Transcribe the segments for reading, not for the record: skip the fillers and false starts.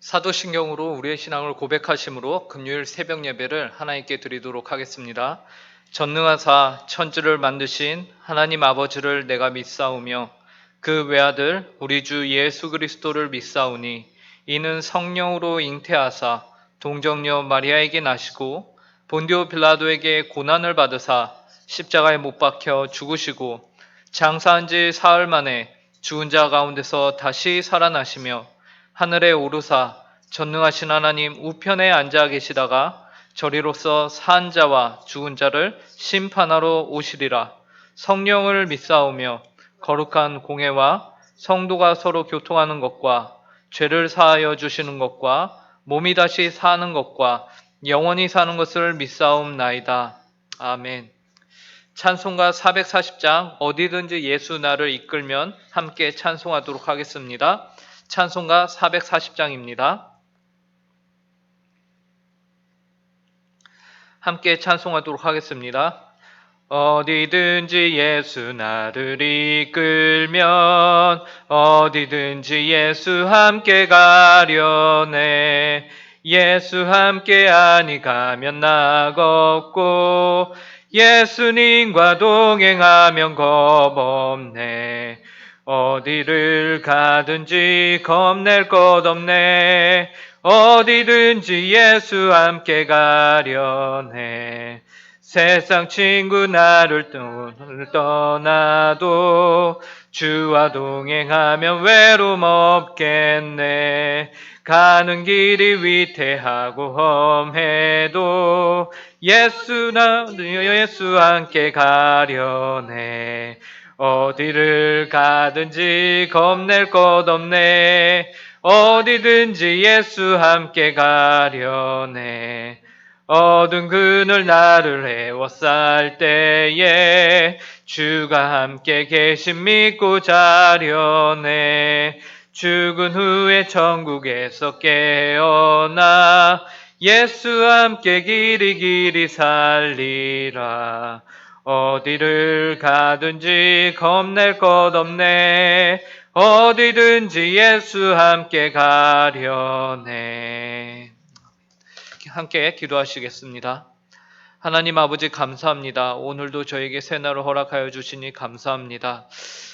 사도신경으로 우리의 신앙을 고백하심으로 금요일 새벽 예배를 하나님께 드리도록 하겠습니다. 전능하사 천지를 만드신 하나님 아버지를 내가 믿사오며 그 외아들 우리 주 예수 그리스도를 믿사오니 이는 성령으로 잉태하사 동정녀 마리아에게 나시고 본디오 빌라도에게 고난을 받으사 십자가에 못 박혀 죽으시고 장사한 지 사흘 만에 죽은 자 가운데서 다시 살아나시며 하늘에 오르사 전능하신 하나님 우편에 앉아 계시다가 저리로서 산 자와 죽은 자를 심판하러 오시리라. 성령을 믿사오며 거룩한 공회와 성도가 서로 교통하는 것과 죄를 사하여 주시는 것과 몸이 다시 사는 것과 영원히 사는 것을 믿사옵나이다. 아멘. 찬송가 440장 어디든지 예수 나를 이끌면 함께 찬송하도록 하겠습니다. 찬송가 440장입니다. 함께 찬송하도록 하겠습니다. 어디든지 예수 나를 이끌면 어디든지 예수 함께 가려네. 예수 함께 아니 가면 나겁고 예수님과 동행하면 겁없네. 어디를 가든지 겁낼 것 없네. 어디든지 예수 함께 가려네. 세상 친구 나를 떠나도 주와 동행하면 외로움 없겠네. 가는 길이 위태하고 험해도 예수 함께 가려네. 어디를 가든지 겁낼 것 없네. 어디든지 예수 함께 가려네. 어두운 그늘 나를 에워쌀 때에 주가 함께 계심 믿고 자려네. 죽은 후에 천국에서 깨어나 예수 함께 길이 살리라. 어디를 가든지 겁낼 것 없네. 어디든지 예수 함께 가려네. 함께 기도하시겠습니다. 하나님 아버지 감사합니다. 오늘도 저에게 새날을 허락하여 주시니 감사합니다.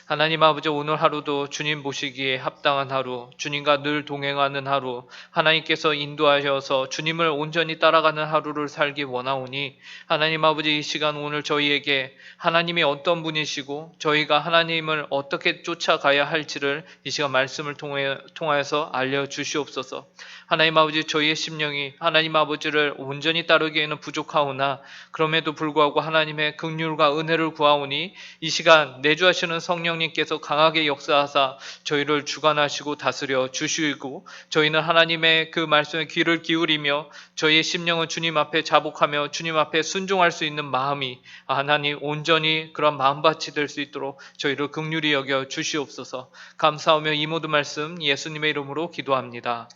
하나님 아버지 오늘 하루도 주님 보시기에 합당한 하루, 주님과 늘 동행하는 하루, 하나님께서 인도하셔서 주님을 온전히 따라가는 하루를 살기 원하오니 하나님 아버지 이 시간 오늘 저희에게 하나님이 어떤 분이시고 저희가 하나님을 어떻게 쫓아가야 할지를 이 시간 말씀을 통하여서 알려주시옵소서. 하나님 아버지 저희의 심령이 하나님 아버지를 온전히 따르기에는 부족하오나 그럼에도 불구하고 하나님의 긍휼과 은혜를 구하오니 이 시간 내주하시는 성령님께서 강하게 역사하사 저희를 주관하시고 다스려 주시고 저희는 하나님의 그 말씀에 귀를 기울이며 저희의 심령은 주님 앞에 자복하며 주님 앞에 순종할 수 있는 마음이 하나님 온전히 그런 마음밭이 될 수 있도록 저희를 긍휼히 여겨 주시옵소서. 감사하며 이 모든 말씀 예수님의 이름으로 기도합니다.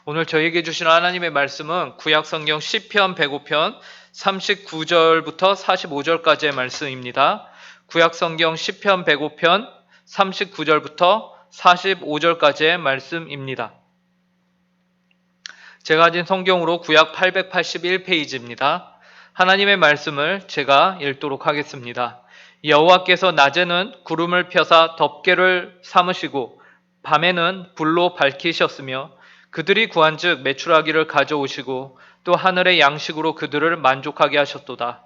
오늘 저에게 주신 하나님의 말씀은 구약성경 시편 105편 39절부터 45절까지의 말씀입니다. 구약성경 시편 105편 39절부터 45절까지의 말씀입니다. 제가 가진 성경으로 구약 881페이지입니다. 하나님의 말씀을 제가 읽도록 하겠습니다. 여호와께서 낮에는 구름을 펴사 덮개를 삼으시고 밤에는 불로 밝히셨으며 그들이 구한즉 메추라기를 가져오시고 또 하늘의 양식으로 그들을 만족하게 하셨도다.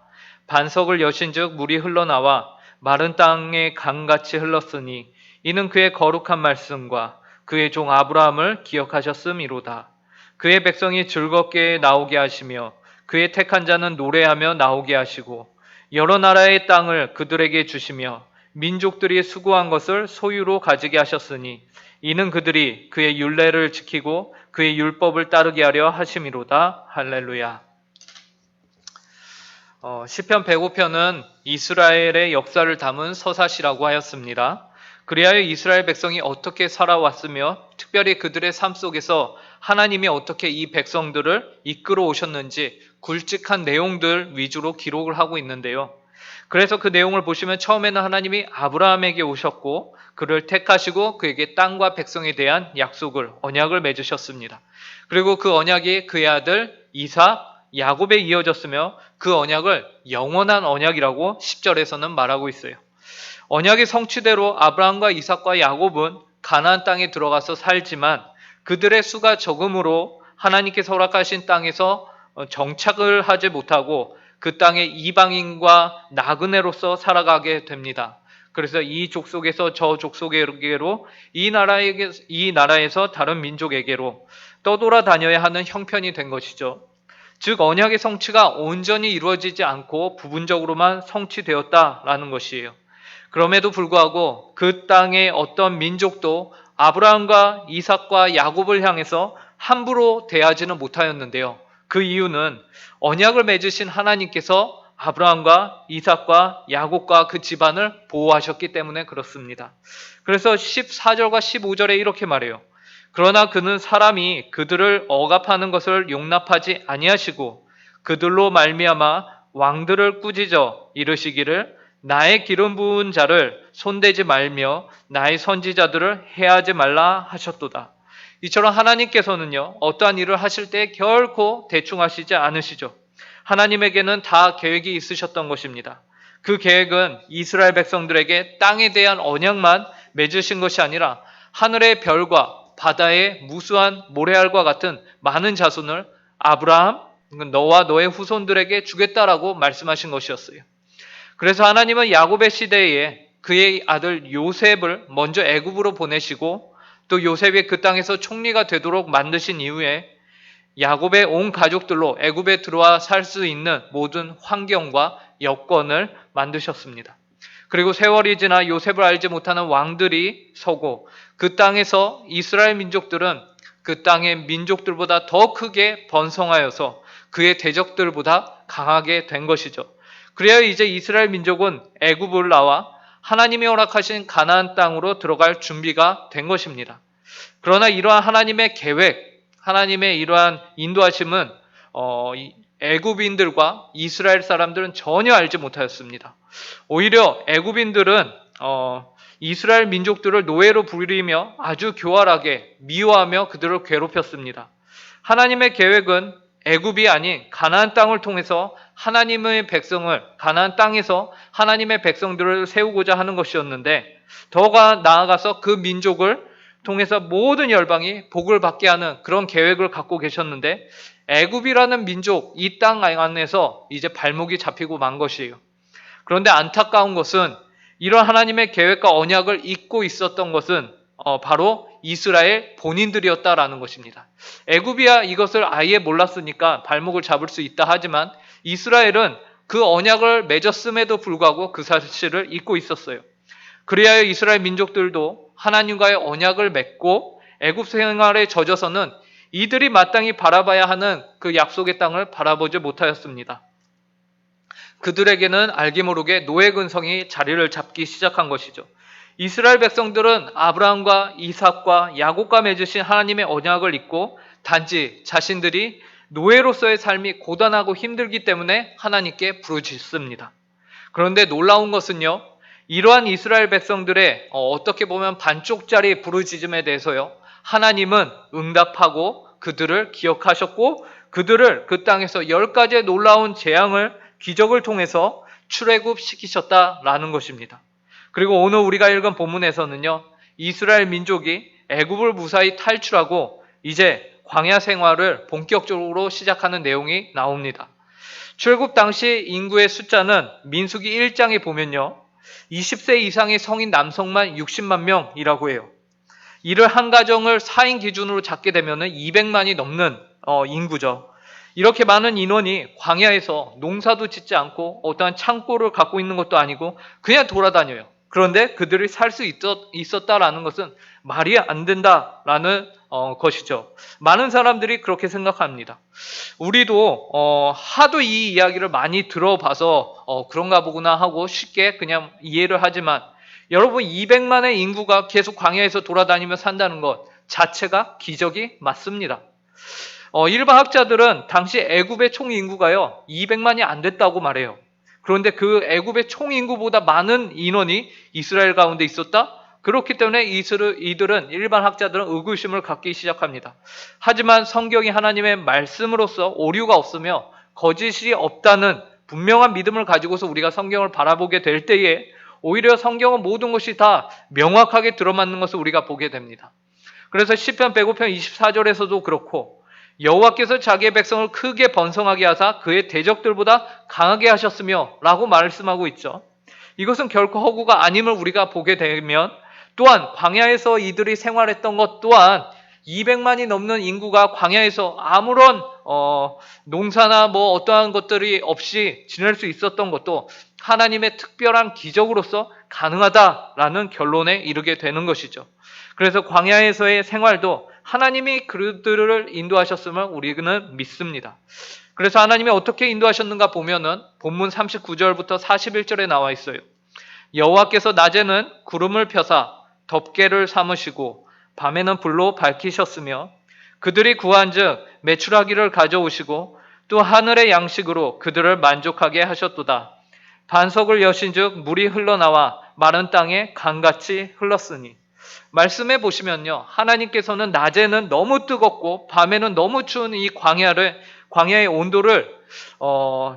반석을 여신즉 물이 흘러나와 마른 땅에 강같이 흘렀으니 이는 그의 거룩한 말씀과 그의 종 아브라함을 기억하셨음이로다. 그의 백성이 즐겁게 나오게 하시며 그의 택한 자는 노래하며 나오게 하시고 여러 나라의 땅을 그들에게 주시며 민족들이 수고한 것을 소유로 가지게 하셨으니 이는 그들이 그의 율례를 지키고 그의 율법을 따르게 하려 하심이로다. 할렐루야. 시편 105편은 이스라엘의 역사를 담은 서사시라고 하였습니다. 그리하여 이스라엘 백성이 어떻게 살아왔으며 특별히 그들의 삶 속에서 하나님이 어떻게 이 백성들을 이끌어 오셨는지 굵직한 내용들 위주로 기록을 하고 있는데요. 그래서 그 내용을 보시면 처음에는 하나님이 아브라함에게 오셨고 그를 택하시고 그에게 땅과 백성에 대한 약속을 언약을 맺으셨습니다. 그리고 그 언약이 그의 아들 이삭, 야곱에 이어졌으며 그 언약을 영원한 언약이라고 10절에서는 말하고 있어요. 언약의 성취대로 아브라함과 이삭과 야곱은 가나안 땅에 들어가서 살지만 그들의 수가 적음으로 하나님께서 허락하신 땅에서 정착을 하지 못하고 그 땅의 이방인과 나그네로서 살아가게 됩니다. 그래서 이 족속에서 저 족속에게로 이 나라에서 다른 민족에게로 떠돌아다녀야 하는 형편이 된 것이죠. 즉 언약의 성취가 온전히 이루어지지 않고 부분적으로만 성취되었다라는 것이에요. 그럼에도 불구하고 그 땅의 어떤 민족도 아브라함과 이삭과 야곱을 향해서 함부로 대하지는 못하였는데요. 그 이유는 언약을 맺으신 하나님께서 아브라함과 이삭과 야곱과 그 집안을 보호하셨기 때문에 그렇습니다. 그래서 14절과 15절에 이렇게 말해요. 그러나 그는 사람이 그들을 억압하는 것을 용납하지 아니하시고 그들로 말미암아 왕들을 꾸짖어 이르시기를 나의 기름 부은 자를 손대지 말며 나의 선지자들을 해하지 말라 하셨도다. 이처럼 하나님께서는요, 어떠한 일을 하실 때 결코 대충 하시지 않으시죠. 하나님에게는 다 계획이 있으셨던 것입니다. 그 계획은 이스라엘 백성들에게 땅에 대한 언약만 맺으신 것이 아니라 하늘의 별과 바다의 무수한 모래알과 같은 많은 자손을 아브라함, 너와 너의 후손들에게 주겠다라고 말씀하신 것이었어요. 그래서 하나님은 야곱의 시대에 그의 아들 요셉을 먼저 애굽으로 보내시고 또 요셉이 그 땅에서 총리가 되도록 만드신 이후에 야곱의 온 가족들로 애굽에 들어와 살 수 있는 모든 환경과 여건을 만드셨습니다. 그리고 세월이 지나 요셉을 알지 못하는 왕들이 서고 그 땅에서 이스라엘 민족들은 그 땅의 민족들보다 더 크게 번성하여서 그의 대적들보다 강하게 된 것이죠. 그래야 이제 이스라엘 민족은 애굽을 나와 하나님이 허락하신 가나안 땅으로 들어갈 준비가 된 것입니다. 그러나 이러한 하나님의 계획, 하나님의 이러한 인도하심은 애굽인들과 이스라엘 사람들은 전혀 알지 못하였습니다. 오히려 애굽인들은 이스라엘 민족들을 노예로 부리며 아주 교활하게 미워하며 그들을 괴롭혔습니다. 하나님의 계획은 애굽이 아닌 가나안 땅을 통해서 하나님의 백성을 가나안 땅에서 하나님의 백성들을 세우고자 하는 것이었는데 더 나아가서 그 민족을 통해서 모든 열방이 복을 받게 하는 그런 계획을 갖고 계셨는데 애굽이라는 민족 이 땅 안에서 이제 발목이 잡히고 만 것이에요. 그런데 안타까운 것은 이런 하나님의 계획과 언약을 잊고 있었던 것은 바로 이스라엘 본인들이었다라는 것입니다. 애굽이야 이것을 아예 몰랐으니까 발목을 잡을 수 있다 하지만 이스라엘은 그 언약을 맺었음에도 불구하고 그 사실을 잊고 있었어요. 그리하여 이스라엘 민족들도 하나님과의 언약을 맺고 애굽 생활에 젖어서는 이들이 마땅히 바라봐야 하는 그 약속의 땅을 바라보지 못하였습니다. 그들에게는 알게 모르게 노예 근성이 자리를 잡기 시작한 것이죠. 이스라엘 백성들은 아브라함과 이삭과 야곱과 맺으신 하나님의 언약을 잊고 단지 자신들이 노예로서의 삶이 고단하고 힘들기 때문에 하나님께 부르짖습니다. 그런데 놀라운 것은요, 이러한 이스라엘 백성들의 어떻게 보면 반쪽짜리 부르짖음에 대해서요, 하나님은 응답하고 그들을 기억하셨고 그들을 그 땅에서 10가지의 놀라운 재앙을 기적을 통해서 출애굽시키셨다라는 것입니다. 그리고 오늘 우리가 읽은 본문에서는요, 이스라엘 민족이 애굽을 무사히 탈출하고 이제 광야 생활을 본격적으로 시작하는 내용이 나옵니다. 출애굽 당시 인구의 숫자는 민수기 1장에 보면요, 20세 이상의 성인 남성만 60만 명이라고 해요. 이를 한 가정을 4인 기준으로 잡게 되면 200만이 넘는 인구죠. 이렇게 많은 인원이 광야에서 농사도 짓지 않고 어떠한 창고를 갖고 있는 것도 아니고 그냥 돌아다녀요. 그런데 그들이 살 수 있었다라는 것은 말이 안 된다라는 것이죠. 많은 사람들이 그렇게 생각합니다. 우리도 하도 이 이야기를 많이 들어봐서 그런가 보구나 하고 쉽게 그냥 이해를 하지만 여러분 200만의 인구가 계속 광야에서 돌아다니며 산다는 것 자체가 기적이 맞습니다. 일반 학자들은 당시 애굽의 총 인구가요 200만이 안 됐다고 말해요. 그런데 그 애굽의 총 인구보다 많은 인원이 이스라엘 가운데 있었다? 그렇기 때문에 이들은 일반 학자들은 의구심을 갖기 시작합니다. 하지만 성경이 하나님의 말씀으로서 오류가 없으며 거짓이 없다는 분명한 믿음을 가지고서 우리가 성경을 바라보게 될 때에 오히려 성경은 모든 것이 다 명확하게 들어맞는 것을 우리가 보게 됩니다. 그래서 시편 105편 24절에서도 그렇고 여호와께서 자기의 백성을 크게 번성하게 하사 그의 대적들보다 강하게 하셨으며 라고 말씀하고 있죠. 이것은 결코 허구가 아님을 우리가 보게 되면 또한 광야에서 이들이 생활했던 것 또한 200만이 넘는 인구가 광야에서 아무런 농사나 뭐 어떠한 것들이 없이 지낼 수 있었던 것도 하나님의 특별한 기적으로서 가능하다라는 결론에 이르게 되는 것이죠. 그래서 광야에서의 생활도 하나님이 그들을 인도하셨음을 우리는 믿습니다. 그래서 하나님이 어떻게 인도하셨는가 보면은 본문 39절부터 41절에 나와 있어요. 여호와께서 낮에는 구름을 펴사 덮개를 삼으시고 밤에는 불로 밝히셨으며 그들이 구한즉 메추라기를 가져오시고 또 하늘의 양식으로 그들을 만족하게 하셨도다. 반석을 여신즉 물이 흘러나와 마른 땅에 강같이 흘렀으니. 말씀해 보시면요, 하나님께서는 낮에는 너무 뜨겁고 밤에는 너무 추운 이 광야의 온도를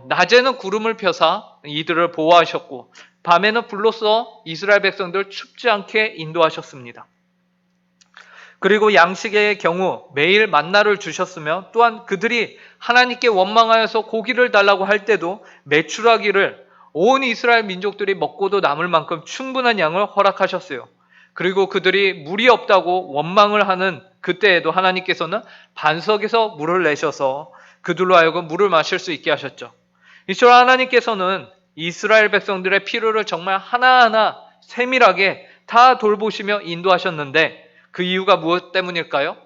낮에는 구름을 펴사 이들을 보호하셨고 밤에는 불로써 이스라엘 백성들 춥지 않게 인도하셨습니다. 그리고 양식의 경우 매일 만나를 주셨으며 또한 그들이 하나님께 원망하여서 고기를 달라고 할 때도 메추라기를 온 이스라엘 민족들이 먹고도 남을 만큼 충분한 양을 허락하셨어요. 그리고 그들이 물이 없다고 원망을 하는 그때에도 하나님께서는 반석에서 물을 내셔서 그들로 하여금 물을 마실 수 있게 하셨죠. 이처럼 하나님께서는 이스라엘 백성들의 필요를 정말 하나하나 세밀하게 다 돌보시며 인도하셨는데 그 이유가 무엇 때문일까요?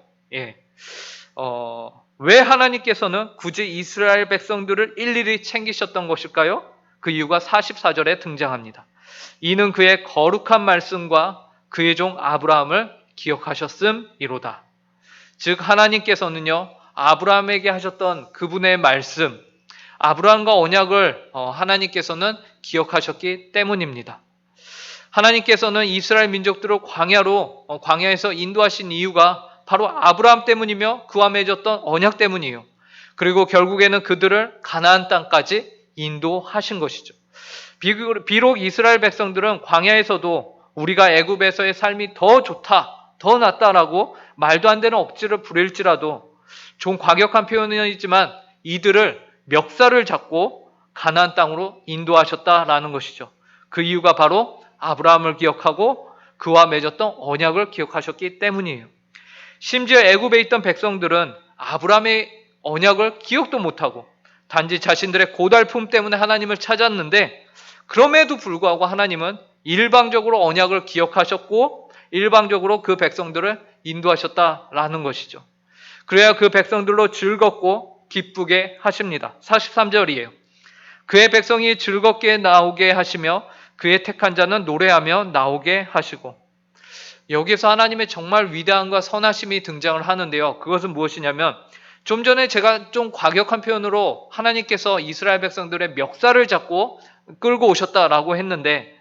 왜 하나님께서는 굳이 이스라엘 백성들을 일일이 챙기셨던 것일까요? 그 이유가 44절에 등장합니다. 이는 그의 거룩한 말씀과 그의 종 아브라함을 기억하셨음이로다. 즉 하나님께서는요, 아브라함에게 하셨던 그분의 말씀, 아브라함과 언약을 하나님께서는 기억하셨기 때문입니다. 하나님께서는 이스라엘 민족들을 광야에서 인도하신 이유가 바로 아브라함 때문이며 그와 맺었던 언약 때문이에요. 그리고 결국에는 그들을 가나안 땅까지 인도하신 것이죠. 비록 이스라엘 백성들은 광야에서도 우리가 애굽에서의 삶이 더 좋다, 더 낫다라고 말도 안 되는 억지를 부릴지라도 좀 과격한 표현이지만 이들을 멱살을 잡고 가나안 땅으로 인도하셨다라는 것이죠. 그 이유가 바로 아브라함을 기억하고 그와 맺었던 언약을 기억하셨기 때문이에요. 심지어 애굽에 있던 백성들은 아브라함의 언약을 기억도 못하고 단지 자신들의 고달픔 때문에 하나님을 찾았는데 그럼에도 불구하고 하나님은 일방적으로 언약을 기억하셨고 일방적으로 그 백성들을 인도하셨다라는 것이죠. 그래야 그 백성들로 즐겁고 기쁘게 하십니다. 43절이에요. 그의 백성이 즐겁게 나오게 하시며 그의 택한 자는 노래하며 나오게 하시고. 여기서 하나님의 정말 위대함과 선하심이 등장을 하는데요. 그것은 무엇이냐면 좀 전에 제가 좀 과격한 표현으로 하나님께서 이스라엘 백성들의 멱살을 잡고 끌고 오셨다라고 했는데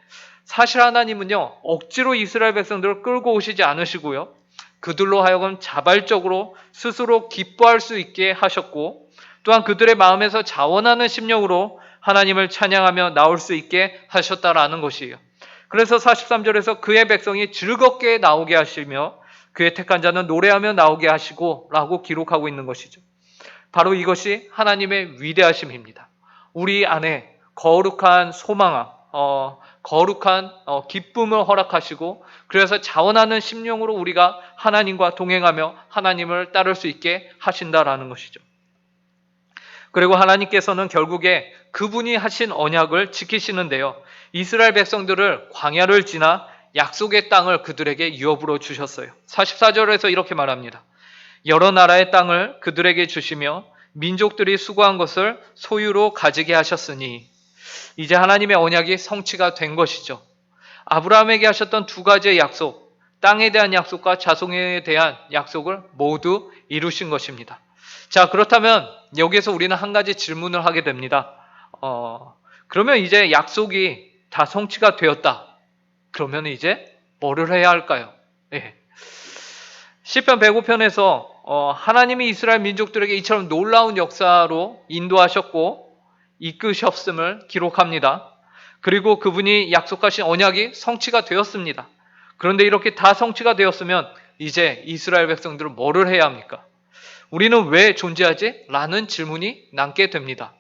사실 하나님은요, 억지로 이스라엘 백성들을 끌고 오시지 않으시고요. 그들로 하여금 자발적으로 스스로 기뻐할 수 있게 하셨고 또한 그들의 마음에서 자원하는 심령으로 하나님을 찬양하며 나올 수 있게 하셨다라는 것이에요. 그래서 43절에서 그의 백성이 즐겁게 나오게 하시며 그의 택한 자는 노래하며 나오게 하시고 라고 기록하고 있는 것이죠. 바로 이것이 하나님의 위대하심입니다. 우리 안에 거룩한 소망, 거룩한 기쁨을 허락하시고 그래서 자원하는 심령으로 우리가 하나님과 동행하며 하나님을 따를 수 있게 하신다라는 것이죠. 그리고 하나님께서는 결국에 그분이 하신 언약을 지키시는데요. 이스라엘 백성들을 광야를 지나 약속의 땅을 그들에게 유업으로 주셨어요. 44절에서 이렇게 말합니다. 여러 나라의 땅을 그들에게 주시며 민족들이 수고한 것을 소유로 가지게 하셨으니 이제 하나님의 언약이 성취가 된 것이죠. 아브라함에게 하셨던 두 가지의 약속, 땅에 대한 약속과 자손에 대한 약속을 모두 이루신 것입니다. 자, 그렇다면 여기에서 우리는 한 가지 질문을 하게 됩니다. 그러면 이제 약속이 다 성취가 되었다. 그러면 이제 뭐를 해야 할까요? 예. 시편 105편에서 하나님이 이스라엘 민족들에게 이처럼 놀라운 역사로 인도하셨고 이끄셨음을 기록합니다. 그리고 그분이 약속하신 언약이 성취가 되었습니다. 그런데 이렇게 다 성취가 되었으면 이제 이스라엘 백성들은 뭐를 해야 합니까? 우리는 왜 존재하지? 라는 질문이 남게 됩니다.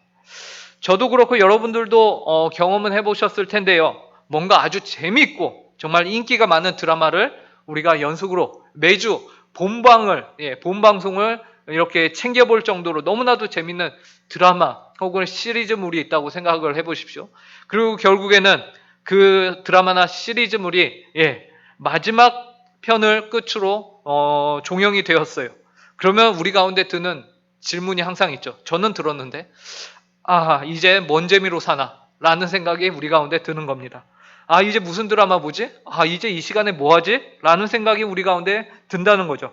저도 그렇고 여러분들도 경험은 해보셨을 텐데요. 뭔가 아주 재미있고 정말 인기가 많은 드라마를 우리가 연속으로 매주 본방송을 이렇게 챙겨볼 정도로 너무나도 재밌는 드라마 혹은 시리즈물이 있다고 생각을 해보십시오. 그리고 결국에는 그 드라마나 시리즈물이 마지막 편을 끝으로 종영이 되었어요. 그러면 우리 가운데 드는 질문이 항상 있죠. 저는 들었는데 이제 뭔 재미로 사나? 라는 생각이 우리 가운데 드는 겁니다. 이제 무슨 드라마 보지? 이제 이 시간에 뭐 하지? 라는 생각이 우리 가운데 든다는 거죠.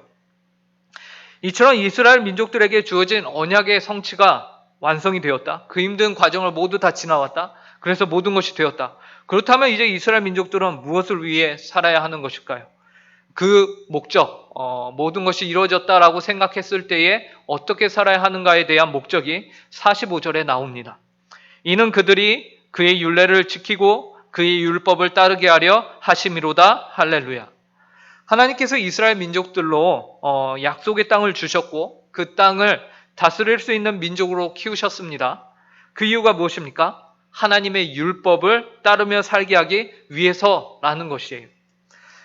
이처럼 이스라엘 민족들에게 주어진 언약의 성취가 완성이 되었다. 그 힘든 과정을 모두 다 지나왔다. 그래서 모든 것이 되었다. 그렇다면 이제 이스라엘 민족들은 무엇을 위해 살아야 하는 것일까요? 그 목적, 모든 것이 이루어졌다라고 생각했을 때에 어떻게 살아야 하는가에 대한 목적이 45절에 나옵니다. 이는 그들이 그의 율례를 지키고 그의 율법을 따르게 하려 하심이로다. 할렐루야. 하나님께서 이스라엘 민족들로 약속의 땅을 주셨고 그 땅을 다스릴 수 있는 민족으로 키우셨습니다. 그 이유가 무엇입니까? 하나님의 율법을 따르며 살게 하기 위해서라는 것이에요.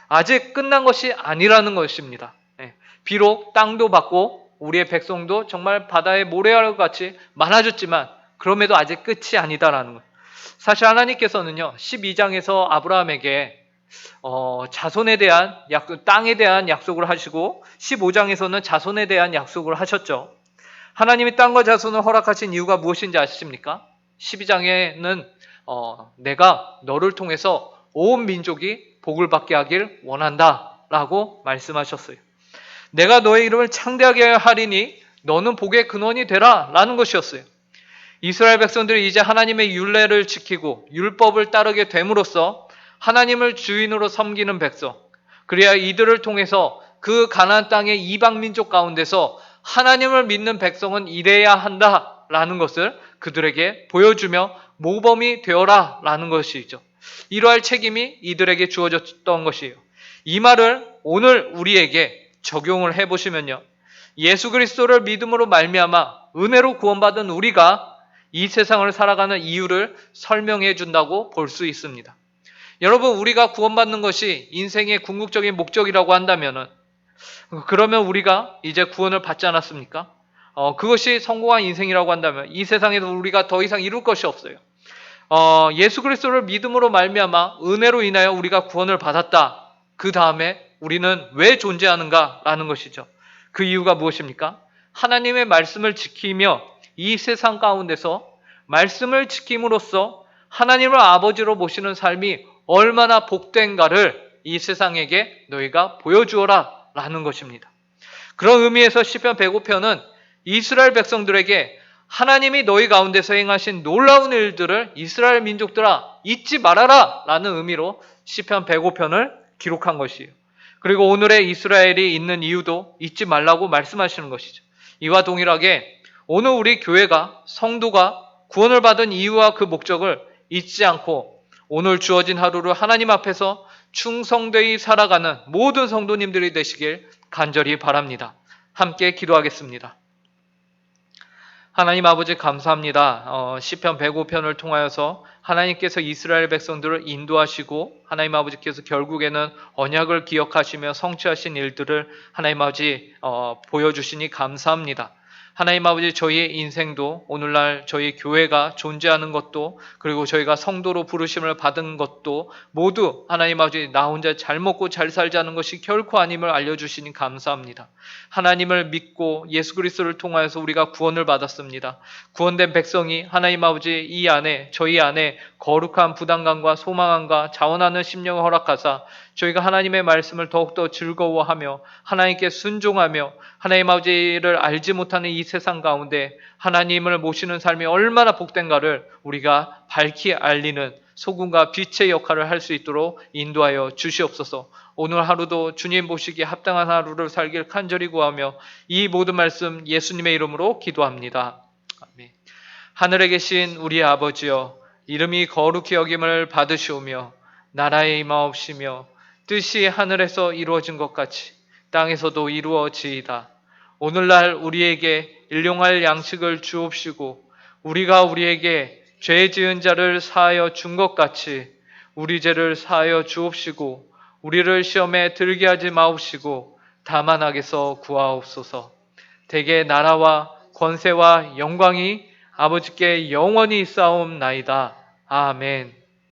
아직 끝난 것이 아니라는 것입니다. 비록 땅도 받고 우리의 백성도 정말 바다의 모래알과 같이 많아졌지만 그럼에도 아직 끝이 아니다라는 것. 사실 하나님께서는요 12장에서 아브라함에게 자손에 대한 땅에 대한 약속을 하시고 15장에서는 자손에 대한 약속을 하셨죠. 하나님이 땅과 자손을 허락하신 이유가 무엇인지 아십니까? 12장에는 내가 너를 통해서 온 민족이 복을 받게 하길 원한다 라고 말씀하셨어요. 내가 너의 이름을 창대하게 하리니 너는 복의 근원이 되라 라는 것이었어요. 이스라엘 백성들이 이제 하나님의 율례를 지키고 율법을 따르게 됨으로써 하나님을 주인으로 섬기는 백성, 그래야 이들을 통해서 그 가나안 땅의 이방 민족 가운데서 하나님을 믿는 백성은 이래야 한다라는 것을 그들에게 보여주며 모범이 되어라 라는 것이죠. 이러할 책임이 이들에게 주어졌던 것이에요. 이 말을 오늘 우리에게 적용을 해보시면요. 예수 그리스도를 믿음으로 말미암아 은혜로 구원받은 우리가 이 세상을 살아가는 이유를 설명해 준다고 볼 수 있습니다. 여러분, 우리가 구원받는 것이 인생의 궁극적인 목적이라고 한다면은 그러면 우리가 이제 구원을 받지 않았습니까? 그것이 성공한 인생이라고 한다면 이 세상에서 우리가 더 이상 이룰 것이 없어요. 예수 그리스도를 믿음으로 말미암아 은혜로 인하여 우리가 구원을 받았다. 그 다음에 우리는 왜 존재하는가라는 것이죠. 그 이유가 무엇입니까? 하나님의 말씀을 지키며 이 세상 가운데서 말씀을 지킴으로써 하나님을 아버지로 모시는 삶이 얼마나 복된가를 이 세상에게 너희가 보여주어라 라는 것입니다. 그런 의미에서 시편 105편은 이스라엘 백성들에게 하나님이 너희 가운데서 행하신 놀라운 일들을 이스라엘 민족들아 잊지 말아라 라는 의미로 시편 105편을 기록한 것이에요. 그리고 오늘의 이스라엘이 있는 이유도 잊지 말라고 말씀하시는 것이죠. 이와 동일하게 오늘 우리 교회가 성도가 구원을 받은 이유와 그 목적을 잊지 않고 오늘 주어진 하루를 하나님 앞에서 충성되이 살아가는 모든 성도님들이 되시길 간절히 바랍니다. 함께 기도하겠습니다. 하나님 아버지 감사합니다. 시편 105편을 통하여서 하나님께서 이스라엘 백성들을 인도하시고 하나님 아버지께서 결국에는 언약을 기억하시며 성취하신 일들을 하나님 아버지 보여주시니 감사합니다. 하나님 아버지 저희의 인생도 오늘날 저희 교회가 존재하는 것도 그리고 저희가 성도로 부르심을 받은 것도 모두 하나님 아버지 나 혼자 잘 먹고 잘 살자는 것이 결코 아님을 알려주시니 감사합니다. 하나님을 믿고 예수 그리스도를 통하여서 우리가 구원을 받았습니다. 구원된 백성이 하나님 아버지 이 안에 저희 안에 거룩한 부담감과 소망함과 자원하는 심령을 허락하사 저희가 하나님의 말씀을 더욱더 즐거워하며 하나님께 순종하며 하나님 아버지를 알지 못하는 이 세상 가운데 하나님을 모시는 삶이 얼마나 복된가를 우리가 밝히 알리는 소금과 빛의 역할을 할 수 있도록 인도하여 주시옵소서. 오늘 하루도 주님 보시기에 합당한 하루를 살길 간절히 구하며 이 모든 말씀 예수님의 이름으로 기도합니다. 아멘. 하늘에 계신 우리 아버지여, 이름이 거룩히 여김을 받으시오며 나라에 임하옵시며 뜻이 하늘에서 이루어진 것 같이 땅에서도 이루어지이다. 오늘날 우리에게 일용할 양식을 주옵시고 우리가 우리에게 죄 지은 자를 사하여 준 것 같이 우리 죄를 사하여 주옵시고 우리를 시험에 들게 하지 마옵시고 다만 악에서 구하옵소서. 대개 나라와 권세와 영광이 아버지께 영원히 있사옵나이다. 아멘.